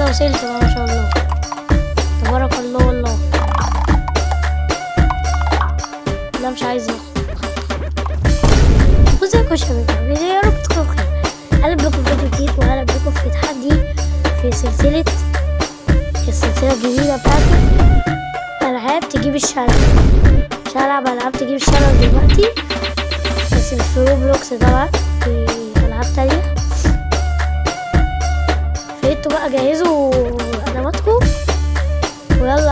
وصلت بقى ما شاء الله، تبارك الله والله. لا مش عايز ازيكم يا شباب، يا رب تكونوا بخير. اهلا بكم في فيديو جديد، واهلا بكم في تحدي في السلسلة الجديدة بتاعتي، ألعاب تجيب الشلل. مش هلعب ألعاب تجيب الشلل دلوقتي، بس مش في روبلوكس طبعا، في ألعاب تانية. فانتوا بقى جهزوا أدواتكم ويلا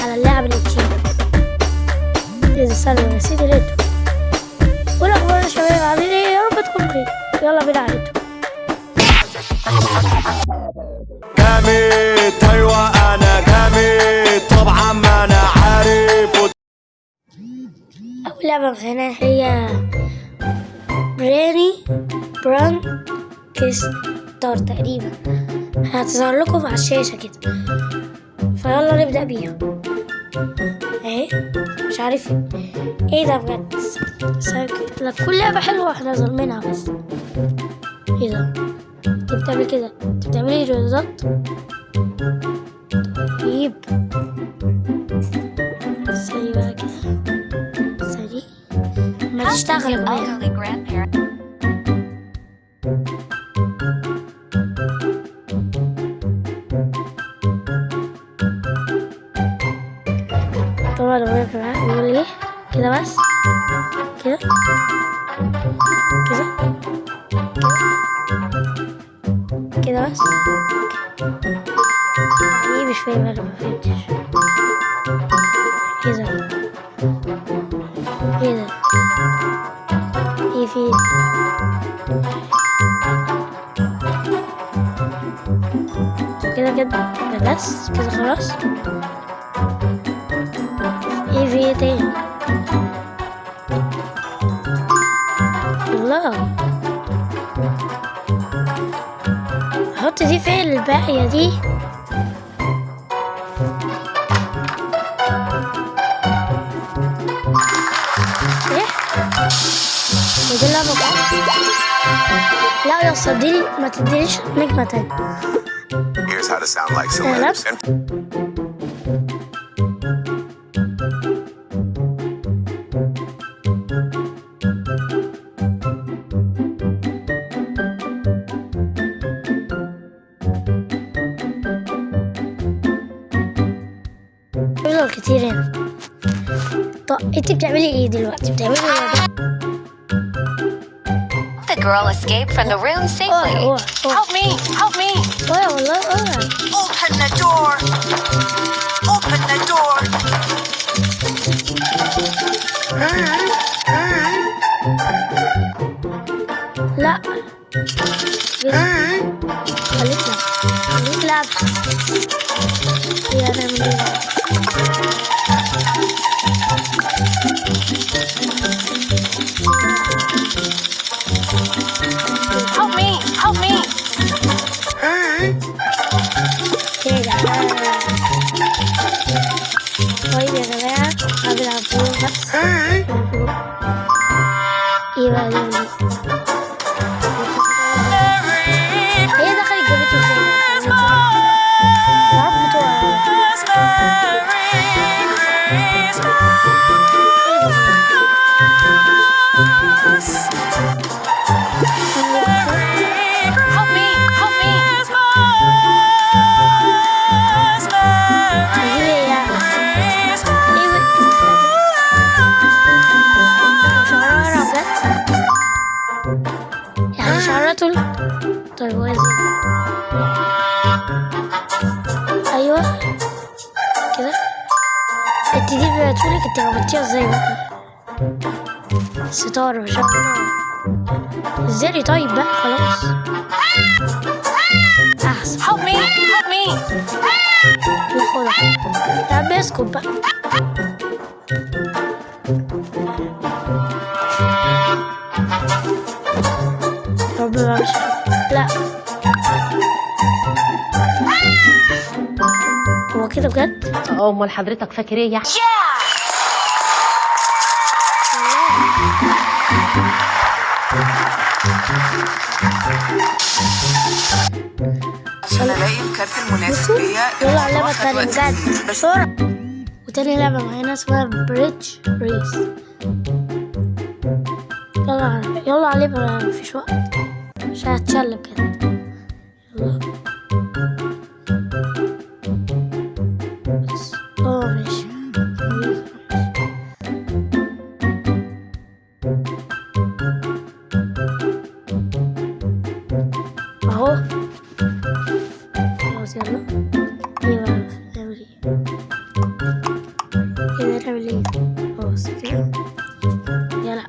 على اللعب اللي بتشيلك. إذا سألوا نسيت الانتو والأخبار يا شباب، عاملين ايه؟ يا رب تكونوا بخير. يلا بينا على الانتو. جامد، ايوه انا جامد طبعا ما انا عارف. اول لعبه معانا هي بران كيستار تقريبا، هتظهر لكم على الشاشه كده، فيلا نبدا بيها. اهي مش عارف ايه ده بجد، لا كل لعبه حلوه احنا ظالمينها بس. ايه ده؟ انت بتعمل كده؟ انت بتعملي رياضات؟ طيب ثانية بقى كده، ثانية ما تشتغل كمان. طبعا لو ينفع نقول ايه كده، بس كده كده كده بس. يعني مش فاهم، انا ما فهمتش. ايه ده؟ ايه ده؟ ايه في كده كده بس كده خلاص. ايه في ايه تاني؟ الله، احط دي فين الباقية دي؟ ايه؟ ودي اللعبة بقى؟ لا يا اسطى ما تدينيش نجمة تاني. Here's how to sound like celebs. بيظهر كتير هنا. طب انت بتعملي ايه دلوقتي؟ بتعملي ايه؟ The girl escaped from the room safely. Help me! Help me! والله Open the door! Open the door! لا خليك لعب. يا انا من Help me! Help me! كده. طيب يا جماعة هنلعب دور بس. ايه بقى دي؟ هي دخلت جابته ازاي؟ يا رب تقع. طيب وين؟ ايوه كده. انت دي بتقولك انت ربطتيها ازاي بقى؟ ستارة شكلها ازاي؟ طيب بقى خلاص احسن. Help me! Help me! خدها يا عم، اسكت بقى. ربنا مش لا هو كده بجد؟ امال حضرتك فاكر ايه يعني؟ صلي هتلاقي الكارت المناسب بصوا ليا. يلا على اللعبة الموضوع التانية خد وقت بجد كتير، بس بسرعة. وتاني لعبة معانا اسمها بريدج ريس. يلا عليه مفيش وقت عشان هتشل بجد. يلا بس ماشي. اهو خلاص يلا. ايه بقى نعمل ايه كده؟ نعمل ايه؟ خلاص كده. يلا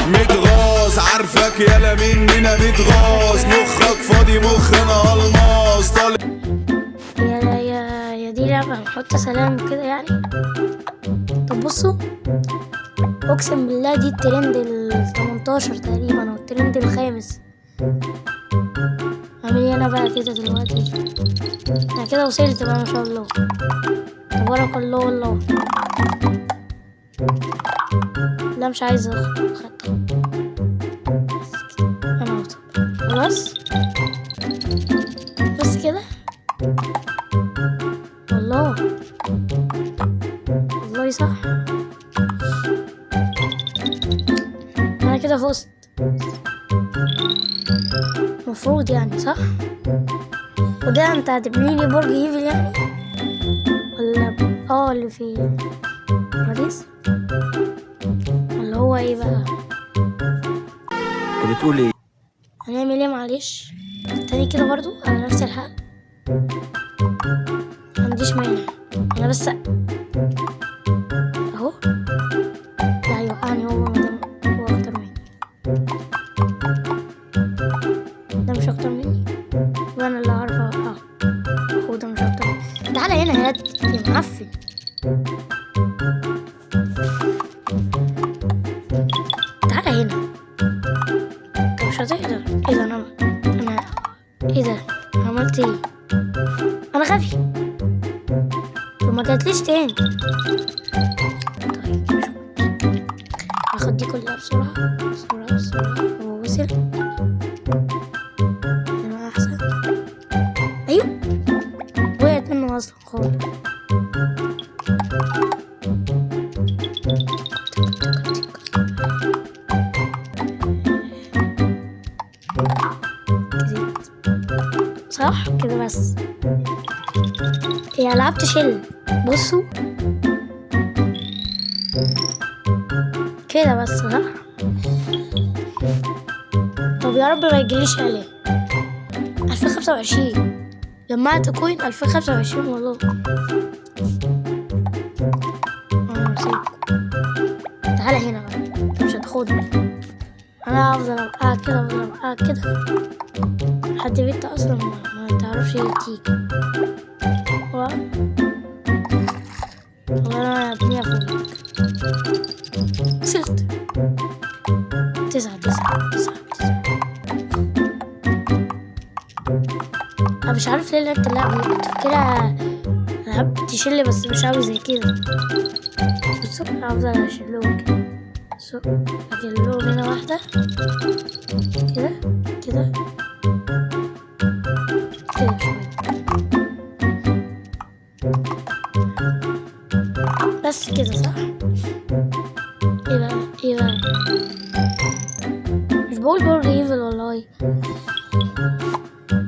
متغاظ عارفك يالا مننا متغاظ، مخك فاضي مخنا الماس طالع. يا دي لعبة هنحط سلام كده يعني. طب بصوا اقسم بالله دي الترند ال18 تقريبا او الترند الخامس. اعمل ايه انا بقى كده دلوقتي؟ انا كده وصلت بقى ما شاء الله تبارك الله والله. لا مش عايزة خط. انا اوصل خلاص بس كده. والله صح انا كده فزت مفروض يعني صح. وده انت هتبني لي برج ايفل يعني ولا اللي في باريس ولا هو ايه بقى؟ انت بتقول ايه؟ هنعمل ايه معلش تاني كده برضو على نفس الحال. معنديش مانع انا بس اهو. لا يوقعني هو مادام هو اكتر مني. ده مش اكتر مني وانا اللي عارفه اوقعه. هو ده مش اكتر مني. تعالى هنا يا معفن. تعالى هنا. انت مش هتقدر. ايه ده انا ايه ده عملت ايه؟ انا غبي. طب ما جاتليش تاني. طيب هاخد دي كلها بسرعة. هو وصل انا احسن. ايوه وقعت منه اصلا خالص. صح كده بس. هي ألعاب تشيل. بصوا كده بس صح. طب يا رب ما يجيليش عليه. 2025 جمعت كوين 2025 والله. تعالى هنا بقى انت مش هتاخدني. انا هفضل ابقى كده لحد بيت اصلا ما تعرفش تيجي. والله انا ابنيها فوق. وصلت 9. انا مش عارف ليه لعبت اللعبة دي. كنت فاكرها العاب تشيل بس مش عاوز زي كده. بصوا هفضل اشيلهم كده. بصوا اجيلهم هنا واحدة كده شوية بس كده صح. ايه بقى مش بقول برج ايفل والله.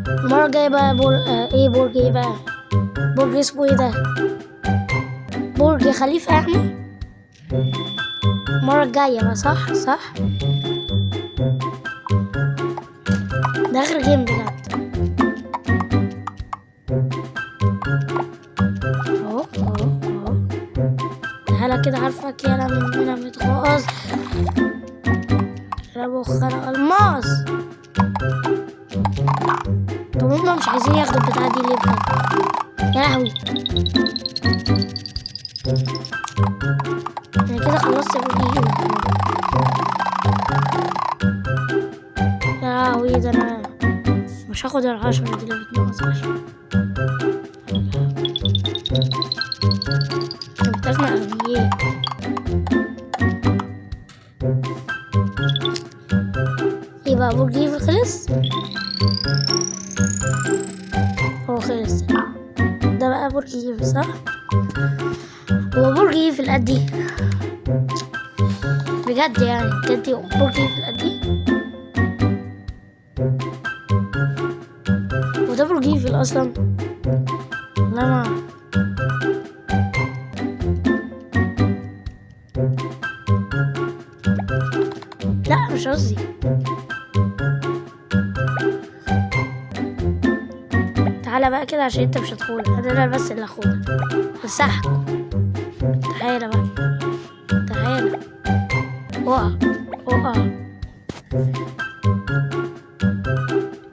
المرة الجاية بقى برج ايه بقى؟ برج اسمه ايه ده؟ برج خليفة يعني. المرة الجاية بقى صح. ده اخر جيم بجد. اهو تعالى كده عارفك يالا مننا متغاظ. يا بخرة الماس. طب هما مش عايزين ياخدوا البتاعة دي ليه بجد؟ يا لهوي انا كده خلصت الفيديو. يا لهوي ده انا مش هاخد 10 دي اللي بتنقص 10. محتاجنا اغنية. يبقى برج ايفل خلص. خلص. ده بقى برج ايفل صح؟ هو برج ايفل قد ايه؟ بجد يعني بجد برج ايفل قد ايه؟ وده برج ايفل اصلا؟ لا ما أعرف. لا مش قصدي. تعالى بقى كده عشان انت مش هتخونك، انا بس اللي هخونك. مسحك. تعالى بقى، تعالى. اقع اقع.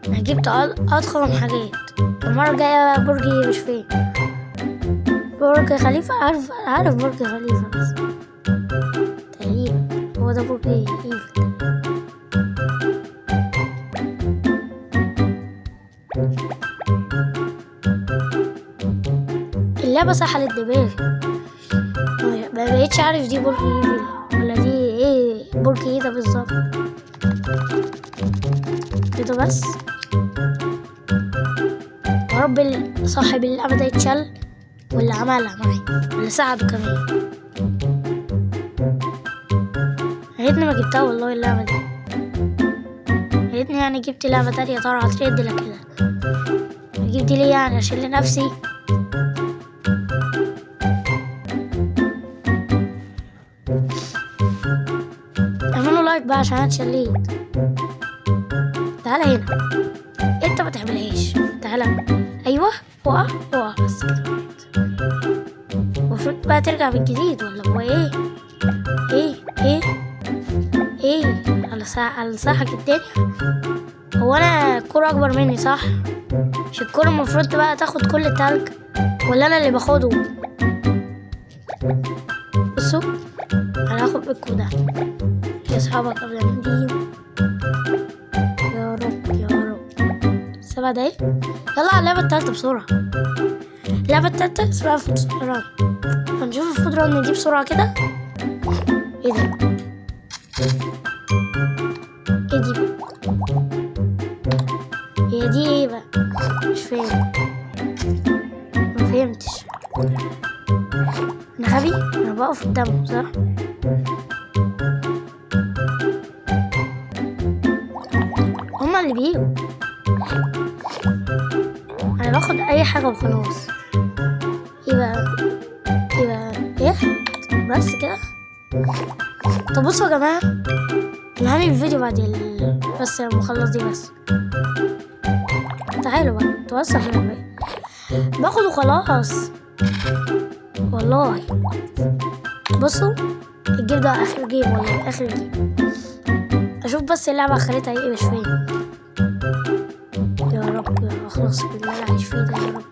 انا جبت اضخم حاجات. المرة الجاية بقى برجي مش فين. برج خليفة، عارف برج خليفة بس تقريبا هو ده برج ايفل. اللعبة سحلت دماغي، ما بقيتش عارف دي برج ايفل ولا دي ايه. برج ايه ده بالظبط؟ كده بس. يا رب صاحب اللعبة ده يتشل، واللي عملها معي واللي ساعده كمان. يا ريتني ما جبتها والله اللعبة دي. يا ريتني يعني جبت لعبة تانية طالعة ترد لك كده. جبت ليه يعني؟ اشيل نفسي. اعملوا لايك بقى عشان انا اتشليت. تعالى هنا، انت ما تعملهاش. تعالى، ايوه اقع اقع بس كده. المفروض بقى ترجع بالجديد ولا هو ايه؟ ايه على صحك الدنيا. هو انا الكرة اكبر مني صح؟ مش الكرة المفروض بقى تاخد كل التلج ولا انا اللي باخده؟ بصوا انا هاخد بالكو ده يا اصحابك قبل ما نديهم. يا رب يا رب. 7 دقايق. يلا على اللعبة التالتة بسرعة. اللعبة التالتة اسمها فود ران. هنشوف الفود ران دي بسرعة كده. ايه ده؟ ايه دي بقى؟ هي دي ايه بقى؟ مش فاهم. ما فهمتش. انا غبي؟ انا بقف قدامهم صح؟ هما اللي بيجوا. انا باخد اي حاجة وخلاص. ايه بقى؟ ايه بس كده. طب بصوا يا جماعة، انا هعمل الفيديو بعد بس لما اخلص دي بس. تعالوا بقى توسع في الباقي. باخد وخلاص والله. بصوا الجيم ده اخر جيم والله اخر جيم. اشوف بس اللعبة اخرتها ايه. مش فين يا رب يا اخلص بالله عايش فيه ده يا رب.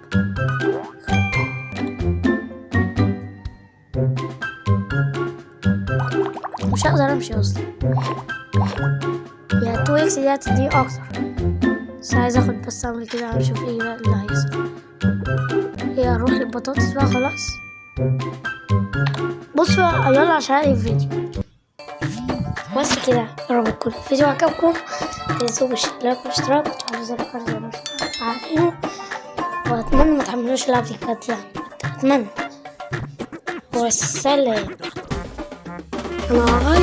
مش هقدر امشي اصلا. يا 2 اكس دي هتديني اكتر، بس عايز اخد بس اعمل كده اشوف ايه بقى اللي هيحصل. ايه اروح للبطاطس بقى خلاص. بصوا يلا عشان اقلب الفيديو بس كده. يا رب يكون الفيديو عجبكم. متنسوش بالاشتراك والاشتراك وتفعلوا زر الجرس زي ما انتم عارفين. واتمنى ما تعملوش اللعبة دي بجد يعني اتمنى. والسلام. انا